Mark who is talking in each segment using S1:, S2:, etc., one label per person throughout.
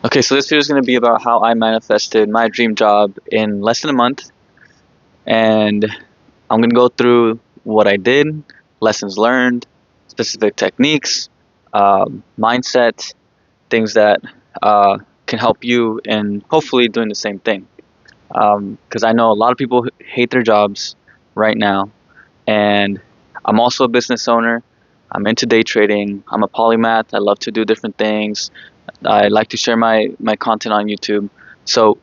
S1: Okay, so this video is going to be about how I manifested my dream job in less than a month, and I'm going to go through what I did, lessons learned, specific techniques, mindset, things that can help you in hopefully doing the same thing. Because I know a lot of people hate their jobs right now, and I'm also a business owner. I'm into day trading. I'm a polymath. I love to do different things. I like to share my content on YouTube. So,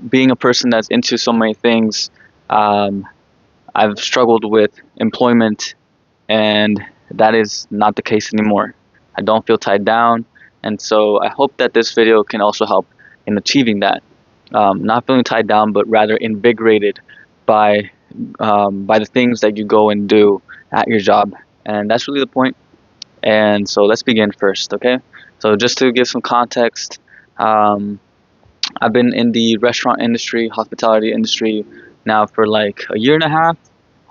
S1: being a person that's into so many things, um, I've struggled with employment, and that is not the case anymore. I don't feel tied down, and so I hope that this video can also help in achieving that. Not feeling tied down, but rather invigorated by by the things that you go and do at your job, and that's really the point. And so let's begin first, okay? So just to give some context, um, I've been in the restaurant industry, hospitality industry now for like a year and a half.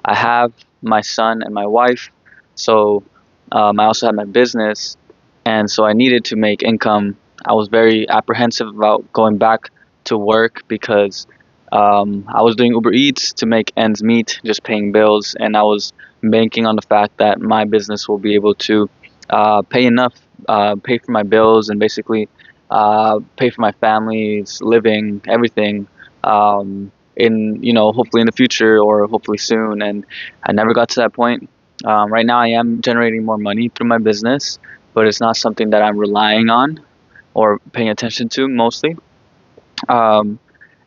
S1: I have my son and my wife, so I also have my business, and so I needed to make income. I was very apprehensive about going back to work because I was doing Uber Eats to make ends meet, just paying bills, and I was banking on the fact that my business will be able to pay enough, pay for my bills, and basically pay for my family's living, everything. In hopefully in the future or hopefully soon, and I never got to that point. Right now I am generating more money through my business, but it's not something that I'm relying on or paying attention to mostly. um,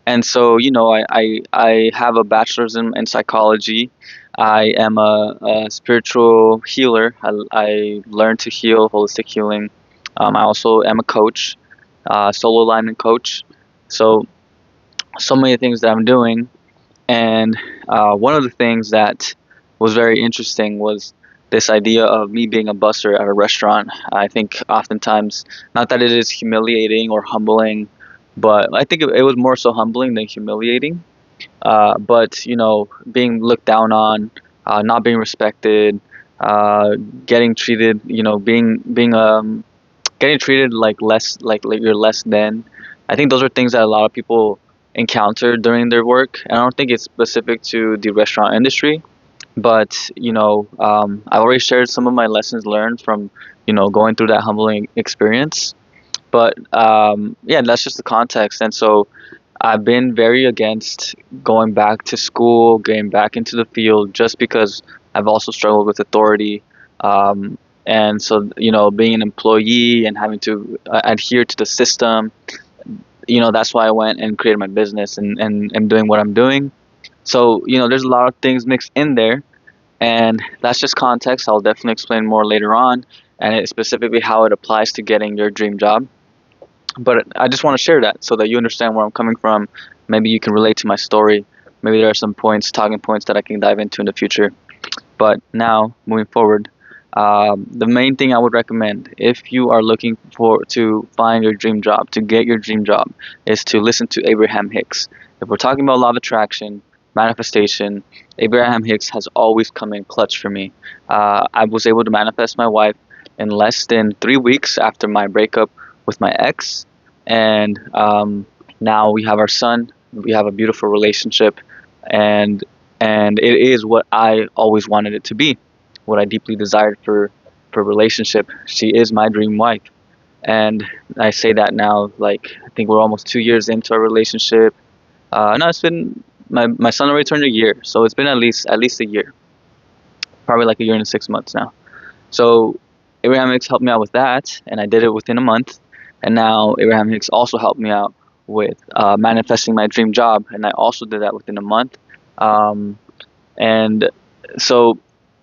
S1: and so I have a bachelor's in psychology. I am a spiritual healer. I learned to heal, holistic healing. I also am a coach, solo alignment coach. So many things that I'm doing. And one of the things that was very interesting was this idea of me being a busser at a restaurant. I think oftentimes, not that it is humiliating or humbling, but I think it was more so humbling than humiliating. But being looked down on, not being respected, uh, getting treated, getting treated like less, like you're less than. I think those are things that a lot of people encounter during their work. And I don't think it's specific to the restaurant industry, but I've already shared some of my lessons learned from going through that humbling experience. But yeah, that's just the context. And so I've been very against going back to school, getting back into the field, just because I've also struggled with authority. And so, being an employee and having to adhere to the system, that's why I went and created my business and am doing what I'm doing. So, there's a lot of things mixed in there, and that's just context. I'll definitely explain more later on, and specifically how it applies to getting your dream job. But I just want to share that so that you understand where I'm coming from. Maybe you can relate to my story. Maybe there are some points, talking points that I can dive into in the future. But now, moving forward, the main thing I would recommend if you are looking for to find your dream job, to get your dream job, is to listen to Abraham Hicks. If we're talking about law of attraction, manifestation, Abraham Hicks has always come in clutch for me. I was able to manifest my wife in less than 3 weeks after my breakup with my ex, and now we have our son. We have a beautiful relationship, and it is what I always wanted it to be, what I deeply desired for relationship. She is my dream wife, and I say that now. Like, I think we're almost 2 years into our relationship. No, it's been my son already turned a year, so it's been at least a year, probably like a year and 6 months now. So Abraham Hicks helped me out with that, and I did it within a month. And now Abraham Hicks also helped me out with manifesting my dream job, and I also did that within a month. Um, and so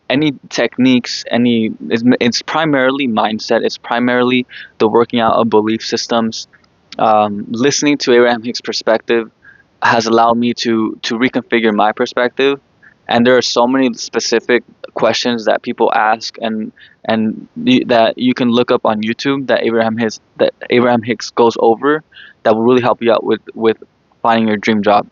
S1: any techniques, it's primarily mindset. It's primarily the working out of belief systems. Listening to Abraham Hicks' perspective has allowed me to reconfigure my perspective, and there are so many specific questions that people ask, that you can look up on YouTube that Abraham Hicks goes over, that will really help you out with finding your dream job.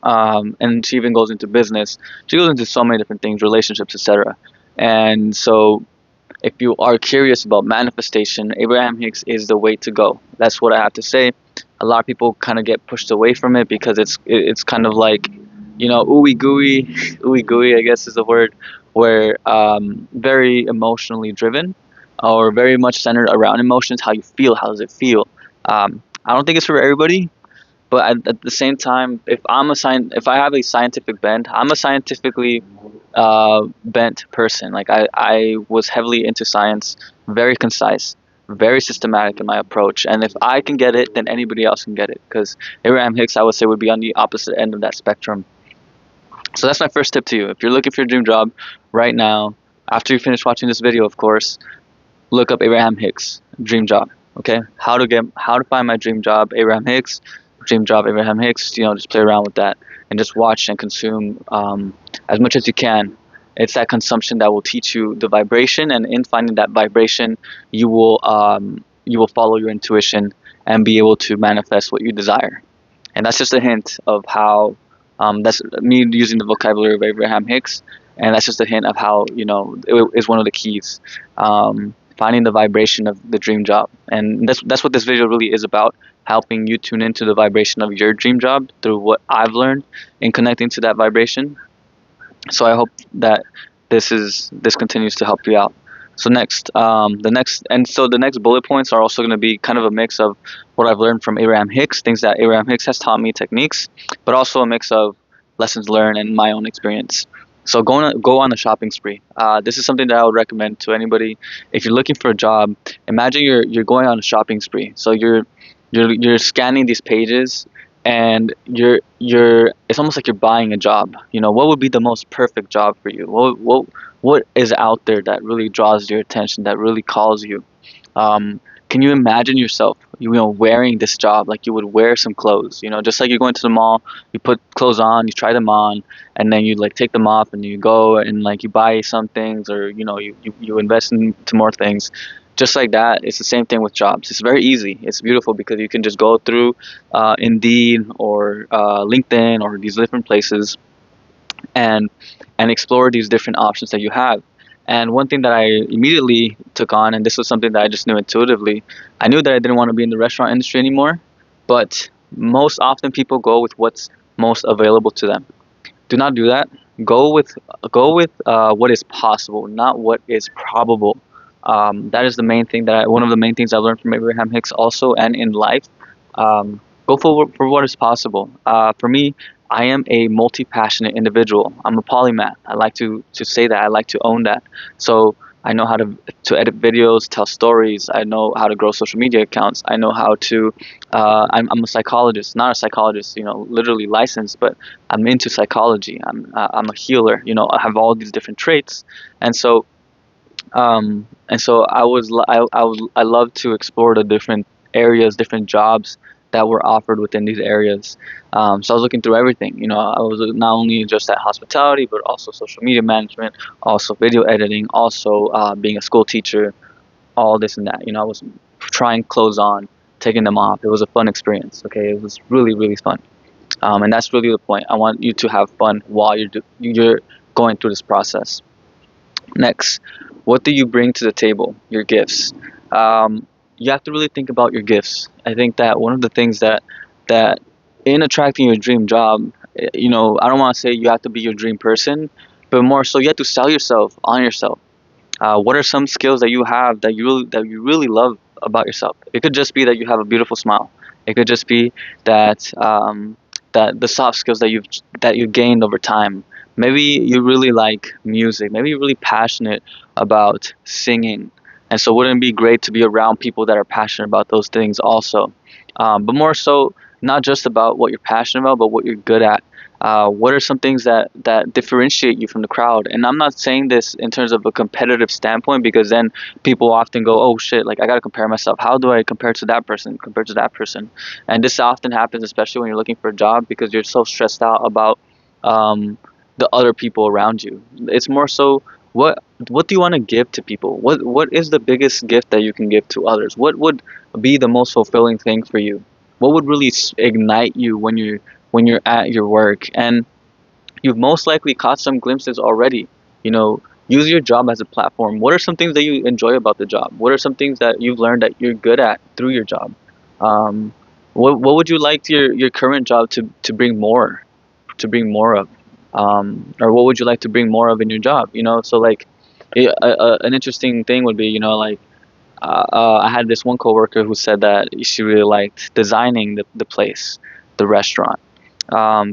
S1: And she even goes into business. She goes into so many different things, relationships, etc. And so if you are curious about manifestation, Abraham Hicks is the way to go. That's what I have to say. A lot of people kind of get pushed away from it because it's kind of like, ooey gooey, ooey gooey, I guess is the word, where very emotionally driven, or very much centered around emotions. How you feel, how does it feel? I don't think it's for everybody, but at the same time, if I have a scientific bent, I'm a scientifically bent person. Like I was heavily into science, very concise, very systematic in my approach. And if I can get it, then anybody else can get it. Because Abraham Hicks, I would say, would be on the opposite end of that spectrum. So that's my first tip to you. If you're looking for your dream job right now, after you finish watching this video, of course, look up Abraham Hicks dream job. Okay, how to find my dream job, Abraham Hicks, dream job, Abraham Hicks. Just play around with that and just watch and consume as much as you can. It's that consumption that will teach you the vibration, and in finding that vibration, you will follow your intuition and be able to manifest what you desire. And that's just a hint of how, that's me using the vocabulary of Abraham Hicks, and that's just a hint of how, it is one of the keys. Finding the vibration of the dream job, and that's what this video really is about, helping you tune into the vibration of your dream job through what I've learned in connecting to that vibration. So I hope that this continues to help you out. So the next bullet points are also going to be kind of a mix of what I've learned from Abraham Hicks, things that Abraham Hicks has taught me, techniques, but also a mix of lessons learned and my own experience. So go on a shopping spree. This is something that I would recommend to anybody. If you're looking for a job, imagine you're going on a shopping spree. So you're scanning these pages, and it's almost like you're buying a job. What would be the most perfect job for you? What is out there that really draws your attention, that really calls you? Can you imagine yourself, wearing this job like you would wear some clothes? Just like you're going to the mall, you put clothes on, you try them on, and then you like take them off, and you go and like you buy some things, or you invest into more things. Just like that, it's the same thing with jobs. It's very easy. It's beautiful because you can just go through Indeed or LinkedIn or these different places, and explore these different options that you have. And one thing that I immediately took on, and this was something that I just knew intuitively, I knew that I didn't want to be in the restaurant industry anymore, but most often people go with what's most available to them. Do not do that. Go with what is possible, not what is probable. That is the main thing one of the main things I learned from Abraham Hicks also, and in life. Go for what is possible. For me, I am a multi-passionate individual. I'm a polymath. I like to say that. I like to own that. So I know how to edit videos, tell stories. I know how to grow social media accounts. I know how to. I'm a psychologist, not a psychologist, literally licensed, but I'm into psychology. I'm a healer. I have all these different traits, and so I love to explore the different areas, different jobs that were offered within these areas. So I was looking through everything. I was not only just at hospitality, but also social media management, also video editing, also being a school teacher, all this and that. I was trying clothes on, taking them off. It was a fun experience. Okay, it was really, really fun. And that's really the point. I want you to have fun while you're going through this process. Next, what do you bring to the table? Your gifts. You have to really think about your gifts. I think that one of the things that in attracting your dream job, I don't want to say you have to be your dream person, but more so you have to sell yourself on yourself. What are some skills that you have that you really love about yourself? It could just be that you have a beautiful smile. It could just be that the soft skills that you've gained over time. Maybe you really like music. Maybe you're really passionate about singing. And so wouldn't it be great to be around people that are passionate about those things also? But more so, not just about what you're passionate about, but what you're good at. What are some things that differentiate you from the crowd? And I'm not saying this in terms of a competitive standpoint, because then people often go, oh shit, like I got to compare myself. How do I compare to that person compared to that person? And this often happens, especially when you're looking for a job, because you're so stressed out about the other people around you. It's more so, what do you want to give to people? What is the biggest gift that you can give to others? What would be the most fulfilling thing for you? What would really ignite you when you're at your work? And you've most likely caught some glimpses already. Use your job as a platform. What are some things that you enjoy about the job? What are some things that you've learned that you're good at through your job? Um, what would you like your current job to bring more, of? Or what would you like to bring more of in your job? So like, an interesting thing would be, like, I had this one coworker who said that she really liked designing the place, the restaurant.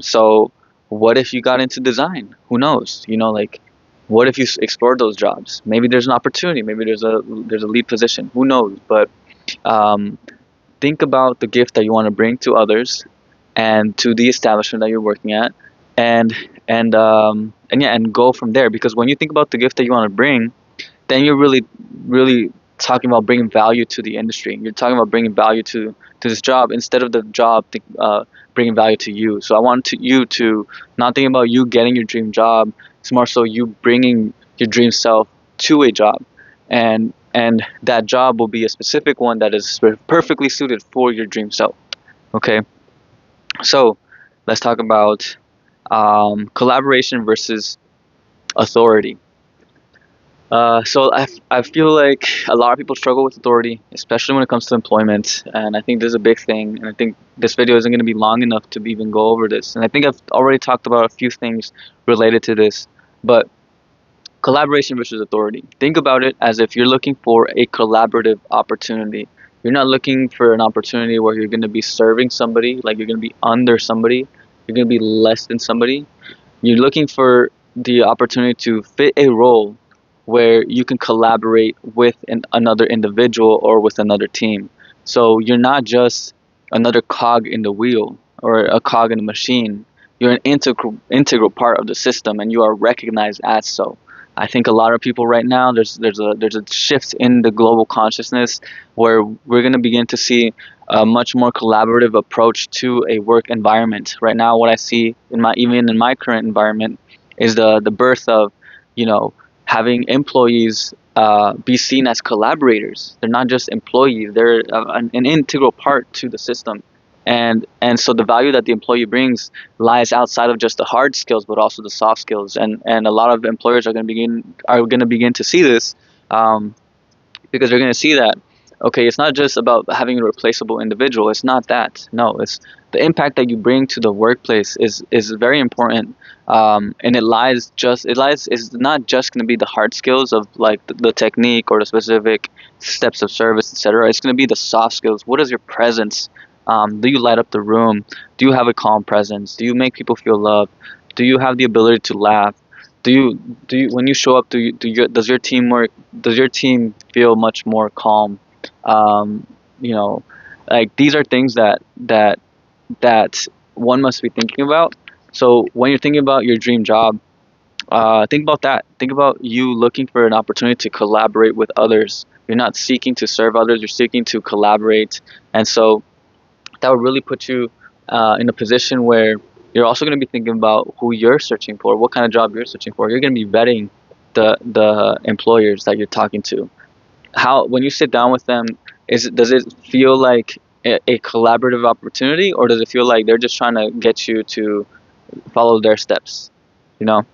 S1: So what if you got into design? Who knows? Like, what if you explored those jobs? Maybe there's an opportunity. Maybe there's a lead position. Who knows? But um, think about the gift that you want to bring to others and to the establishment that you're working at, and and yeah, and go from there. Because when you think about the gift that you want to bring, then you're really talking about bringing value to the industry. You're talking about bringing value to this job instead of the job bringing value to you. So I want you to not think about you getting your dream job. It's more so you bringing your dream self to a job, and that job will be a specific one that is perfectly suited for your dream self. Okay, so let's talk about collaboration versus authority. So I feel like a lot of people struggle with authority, especially when it comes to employment, and I think this is a big thing. And I think this video isn't going to be long enough to even go over this. And I think I've already talked about a few things related to this, but collaboration versus authority. Think about it as if you're looking for a collaborative opportunity. You're not looking for an opportunity where you're going to be serving somebody, like you're going to be under somebody. You're going to be less than somebody. You're looking for the opportunity to fit a role where you can collaborate with another individual or with another team. So you're not just another cog in the wheel or a cog in the machine. You're an integral part of the system, and you are recognized as so. I think a lot of people right now, there's a shift in the global consciousness where we're going to begin to see a much more collaborative approach to a work environment. Right now, what I see even in my current environment is the birth of, you know, having employees be seen as collaborators. They're not just employees; they're an integral part to the system. And so the value that the employee brings lies outside of just the hard skills, but also the soft skills. And a lot of employers are going to begin to see this, um, because they're going to see that, okay, it's not just about having a replaceable individual. It's not that. No, it's the impact that you bring to the workplace is very important. And it lies is not just going to be the hard skills of like the technique or the specific steps of service, etc. It's going to be the soft skills. What is your presence? Do you light up the room? Do you have a calm presence? Do you make people feel loved? Do you have the ability to laugh? Do you when you show up, does your team feel much more calm? um, you know like, these are things that one must be thinking about. So when you're thinking about your dream job, think about that. Think about you looking for an opportunity to collaborate with others. You're not seeking to serve others, you're seeking to collaborate. And so that would really put you in a position where you're also going to be thinking about who you're searching for, what kind of job you're searching for. You're going to be vetting the employers that you're talking to. How, when you sit down with them, does it feel like a collaborative opportunity, or does it feel like they're just trying to get you to follow their steps? You know,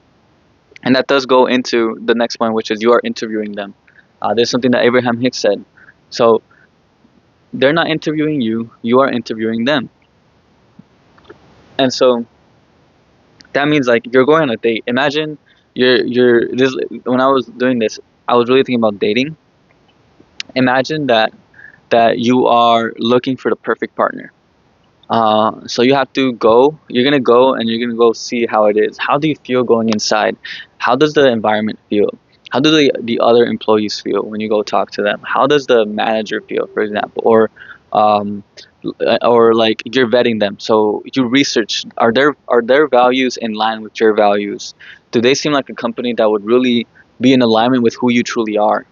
S1: and that does go into the next point, which is you are interviewing them. There's something that Abraham Hicks said. So they're not interviewing you; you are interviewing them. And so that means, like, you're going on a date. Imagine you're this. When I was doing this, I was really thinking about dating. Imagine that you are looking for the perfect partner. So you have to go. You're gonna go and you're gonna go see how it is. How do you feel going inside? How does the environment feel? How do the other employees feel when you go talk to them? How does the manager feel, for example? Um, or like, you're vetting them. So you research, are their values in line with your values? Do they seem like a company that would really be in alignment with who you truly are?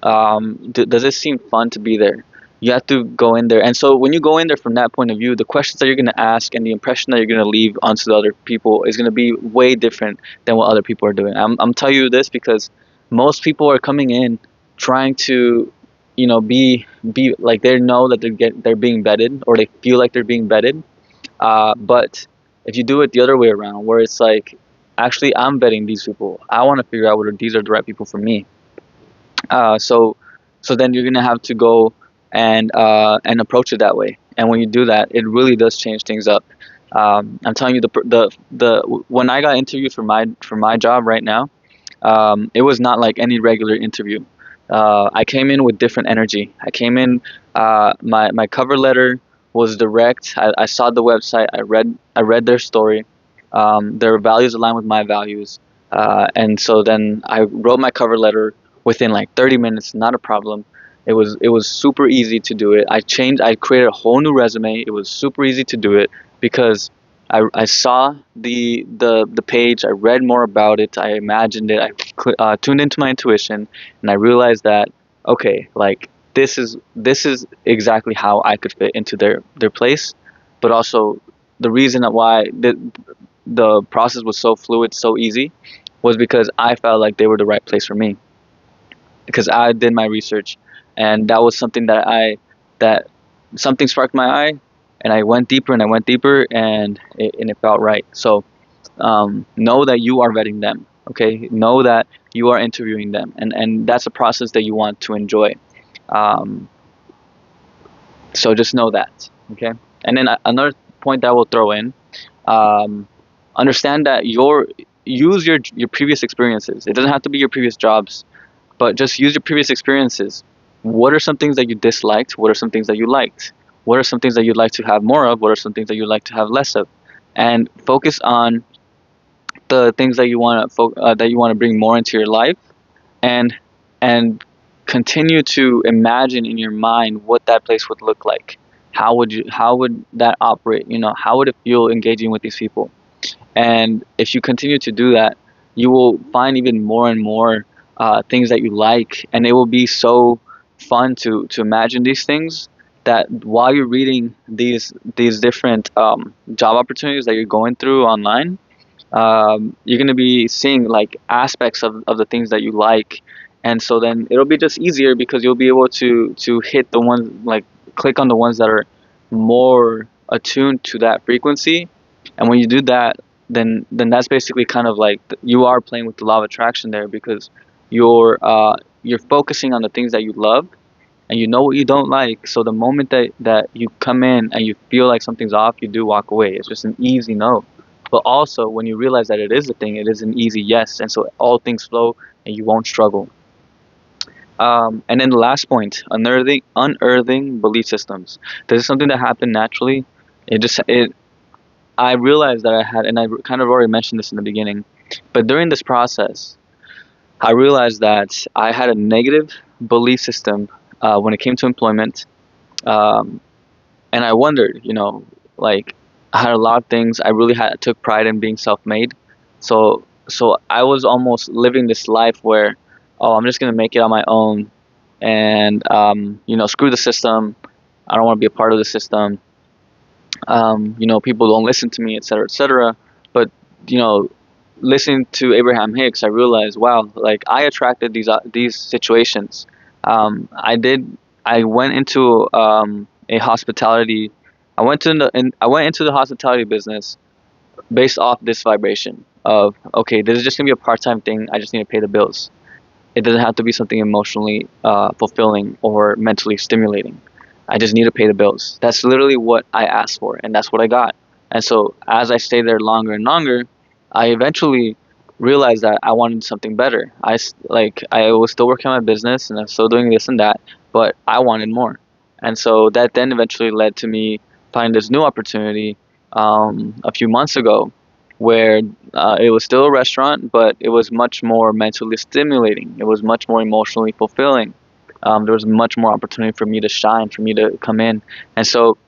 S1: Does it seem fun to be there? You have to go in there. And so when you go in there from that point of view, the questions that you're going to ask and the impression that you're going to leave onto the other people is going to be way different than what other people are doing. I'm telling you this because most people are coming in trying to, be like, they know that they're being vetted, or they feel like they're being vetted. But if you do it the other way around, where it's like, actually I'm vetting these people. I want to figure out whether these are the right people for me. So then you're gonna have to go and approach it that way. And when you do that, it really does change things up. I'm telling you, the when I got interviewed for my job right now, it was not like any regular interview. I came in with different energy. I came in, my cover letter was direct. I saw the website. I read their story. Their values align with my values, and so then I wrote my cover letter within like 30 minutes. Not a problem. It was super easy to do it. I created a whole new resume. It was super easy to do it because I saw the page. I read more about it. I imagined it. I tuned into my intuition, and I realized that okay, like this is exactly how I could fit into their place. But also the reason why the process was so fluid, so easy, was because I felt like they were the right place for me because I did my research, and that was something that something sparked my eye, and I went deeper and I went deeper, and it felt right. So know that you are vetting them. Okay, know that you are interviewing them, and that's a process that you want to enjoy. Um, so just know that. Okay, and then another point that I will throw in. Um, Understand that use your previous experiences. It doesn't have to be your previous jobs, but just use your previous experiences. What are some things that you disliked? What are some things that you liked? What are some things that you'd like to have more of? What are some things that you'd like to have less of? And focus on the things that you want to bring more into your life, and and continue to imagine in your mind what that place would look like. How would that operate? How would it feel engaging with these people? And if you continue to do that, you will find even more and more things that you like, and it will be so fun to imagine these things that while you're reading these different job opportunities that you're going through online, you're going to be seeing like aspects of the things that you like, and so then it'll be just easier because you'll be able to hit the ones, like click on the ones that are more attuned to that frequency. And when you do that, then that's basically kind of like you are playing with the law of attraction there, because you're focusing on the things that you love, and you know what you don't like. So the moment that you come in and you feel like something's off, you do walk away. It's just an easy no. But also when you realize that it is a thing, it is an easy yes, and so all things flow and you won't struggle. And then the last point, unearthing belief systems. This is something that happened naturally. It I realized that I had, and I kind of already mentioned this in the beginning, but during this process, I realized that I had a negative belief system when it came to employment. Um, and I wondered, like I had a lot of things. I really took pride in being self-made. So I was almost living this life where, oh, I'm just gonna make it on my own, and screw the system. I don't want to be a part of the system. People don't listen to me, etc., etc. But you know, listening to Abraham Hicks, I realized, wow, like I attracted these situations. I did. I went into a hospitality. I went into the hospitality business based off this vibration of, okay, this is just gonna be a part-time thing. I just need to pay the bills. It doesn't have to be something emotionally fulfilling or mentally stimulating. I just need to pay the bills. That's literally what I asked for, and that's what I got. And so as I stayed there longer and longer, I eventually realized that I wanted something better. I was still working on my business and I was still doing this and that, but I wanted more. And so that then eventually led to me finding this new opportunity a few months ago, where it was still a restaurant, but it was much more mentally stimulating. It was much more emotionally fulfilling. There was much more opportunity for me to shine, for me to come in. And so,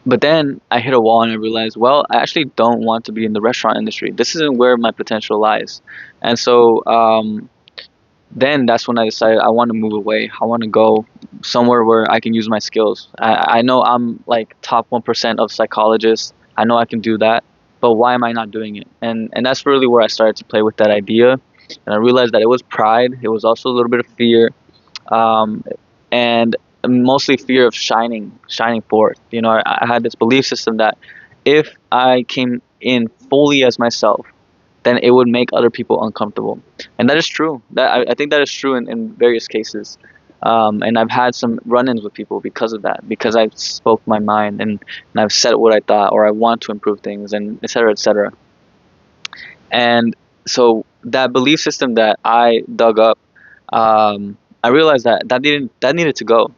S1: but then I hit a wall and I realized, well, I actually don't want to be in the restaurant industry. This isn't where my potential lies. And so then that's when I decided I want to move away. I want to go somewhere where I can use my skills. I know I'm like top 1% of psychologists. I know I can do that, but why am I not doing it? And that's really where I started to play with that idea. And I realized that it was pride. It was also a little bit of fear, um, and mostly fear of shining forth. I had this belief system that if I came in fully as myself, then it would make other people uncomfortable. And that is true. I think that is true in various cases. And I've had some run-ins with people because of that, because I spoke my mind, and I've said what I thought, or I want to improve things, and et cetera, et cetera. And so that belief system that I dug up, I realized that needed to go.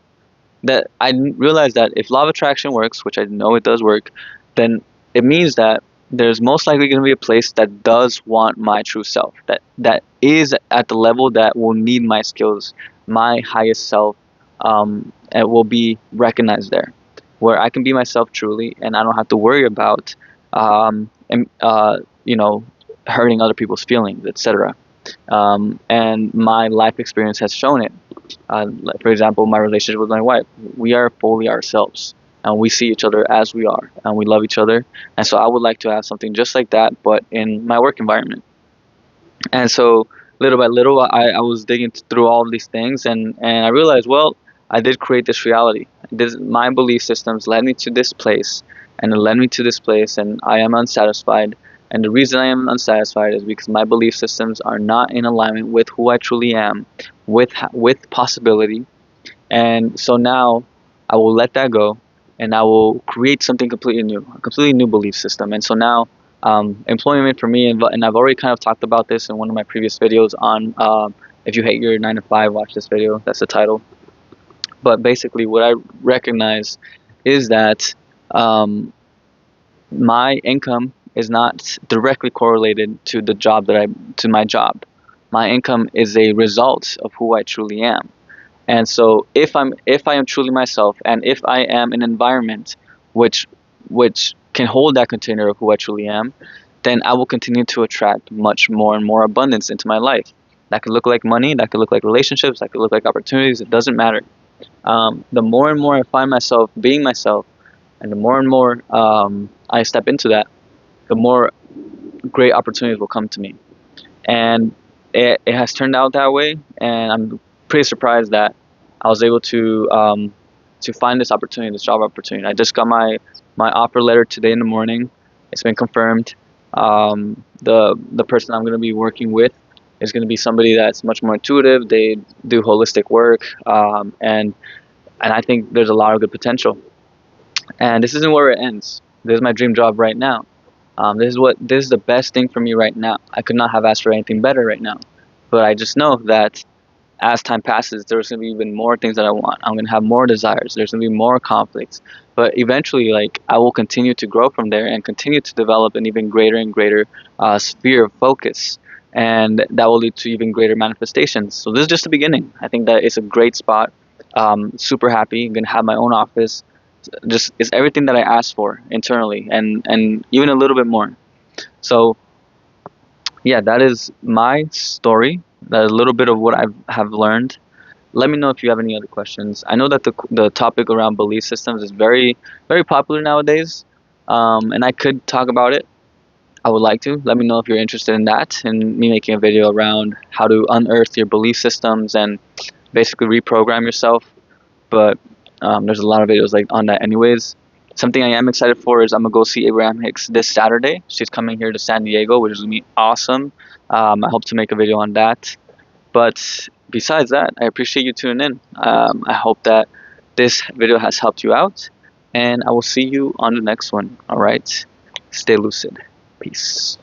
S1: That I realized that if law of attraction works, which I know it does work, then it means that there's most likely going to be a place that does want my true self, that is at the level that will need my skills, my highest self, and will be recognized there, where I can be myself truly, and I don't have to worry about, and, you know, hurting other people's feelings, etc. And my life experience has shown it. Like, for example, my relationship with my wife, we are fully ourselves, and we see each other as we are, and we love each other. And so I would like to have something just like that, but in my work environment. And so little by little, I was digging through all of these things, and I realized, well, I did create this reality. My belief systems led me to this place, and it led me to this place, and I am unsatisfied. And the reason I am unsatisfied is because my belief systems are not in alignment with who I truly am, with possibility. And so now I will let that go, and I will create something completely new, a completely new belief system. And so now, employment for me, and I've already kind of talked about this in one of my previous videos on, if you hate your 9 to 5, watch this video. That's the title. But basically, what I recognize is that, my income is not directly correlated to the job to my job. My income is a result of who I truly am. And so if I am truly myself, and if I am in an environment which can hold that container of who I truly am, then I will continue to attract much more and more abundance into my life. That could look like money, that could look like relationships, that could look like opportunities. It doesn't matter. The more and more I find myself being myself, and the more and more I step into that, the more great opportunities will come to me. And it has turned out that way, and I'm pretty surprised that I was able to find this opportunity, this job opportunity. I just got my offer letter today in the morning. It's been confirmed. The person I'm going to be working with is going to be somebody that's much more intuitive. They do holistic work, and I think there's a lot of good potential. And this isn't where it ends. This is my dream job right now. This is the best thing for me right now. I could not have asked for anything better right now. But I just know that as time passes, there's going to be even more things that I want. I'm going to have more desires. There's going to be more conflicts. But eventually, like, I will continue to grow from there and continue to develop an even greater and greater sphere of focus. And that will lead to even greater manifestations. So this is just the beginning. I think that it's a great spot. Super happy. I'm going to have my own office. Just it's everything that I asked for internally, and even a little bit more. So yeah, that is my story. That is a little bit of what I have learned. Let me know if you have any other questions. I know that the topic around belief systems is very popular nowadays, and I could talk about it. I would like to. Let me know if you're interested in that, and me making a video around how to unearth your belief systems and basically reprogram yourself. But there's a lot of videos like on that anyways. Something I am excited for is I'm gonna go see Abraham Hicks this Saturday. She's coming here to San Diego, which is gonna be awesome. I hope to make a video on that. But besides that, I appreciate you tuning in. I hope that this video has helped you out, and I will see you on the next one. All right, stay lucid. Peace.